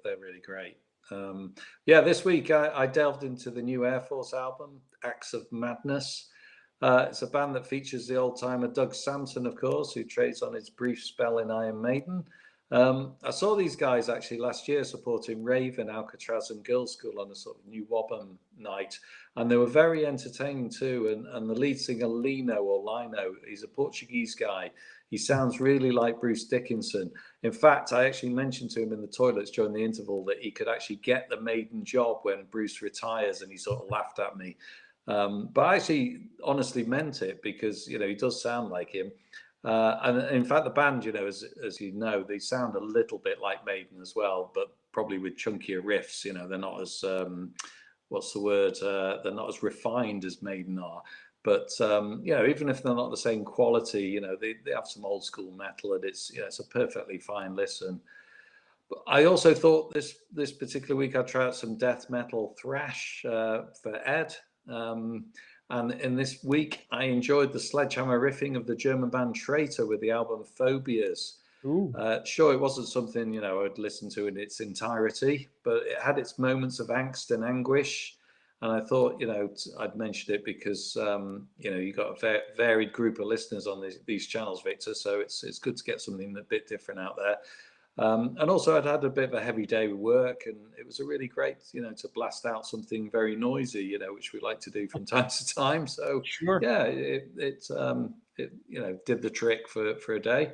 they're really great. Yeah, this week I delved into the new Air Force album, Acts of Madness. It's a band that features the old-timer Doug Samson, of course, who trades on his brief spell in Iron Maiden. I saw these guys actually last year supporting Raven, Alcatraz, and Girls' School on a sort of New Wobham night, and they were very entertaining too. And the lead singer Lino, he's a Portuguese guy. He sounds really like Bruce Dickinson. In fact, I actually mentioned to him in the toilets during the interval that he could actually get the Maiden job when Bruce retires, and he sort of laughed at me. But I actually honestly meant it because, you know, he does sound like him. And in fact, the band, you know, as you know, they sound a little bit like Maiden as well, but probably with chunkier riffs. You know, they're not as what's the word? They're not as refined as Maiden are. But you know, even if they're not the same quality, you know, they have some old school metal, and it's, you know, it's a perfectly fine listen. But I also thought this particular week I'd try out some death metal thrash for Ed. And in this week, I enjoyed the sledgehammer riffing of the German band Traitor with the album Phobias. Sure, it wasn't something, you know, I'd listen to in its entirety, but it had its moments of angst and anguish. And I thought, you know, I'd mentioned it because, you know, you've got a varied group of listeners on these channels, Victor. So it's good to get something a bit different out there. And also, I'd had a bit of a heavy day with work, and it was a really great, you know, to blast out something very noisy, you know, which we like to do from time to time. So, Sure. yeah, it you know, did the trick for a day.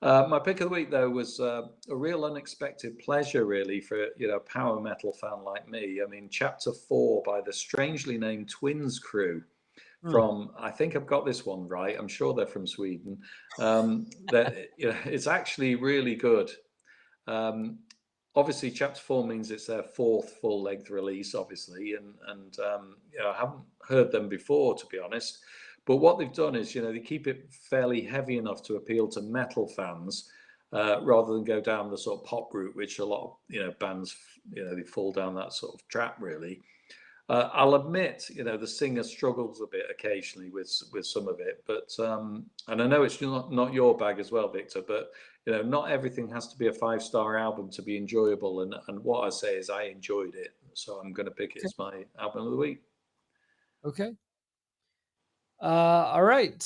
My pick of the week, though, was a real unexpected pleasure, really, for, you know, a power metal fan like me. I mean, Chapter 4 by the strangely named Twins Crew from, I think I've got this one right. I'm sure they're from Sweden. That, you know, it's actually really good. Obviously, Chapter 4 means it's their fourth full-length release, obviously, and you know, I haven't heard them before, to be honest. But what they've done is, you know, they keep it fairly heavy enough to appeal to metal fans, rather than go down the sort of pop route, which a lot of, you know, bands, you know, they fall down that sort of trap, really. I'll admit, you know, the singer struggles a bit occasionally with some of it, but and I know it's not your bag as well, Victor, but, you know, not everything has to be a 5-star album to be enjoyable. And what I say is I enjoyed it, so I'm going to pick it Okay. as my album of the week. Okay. All right.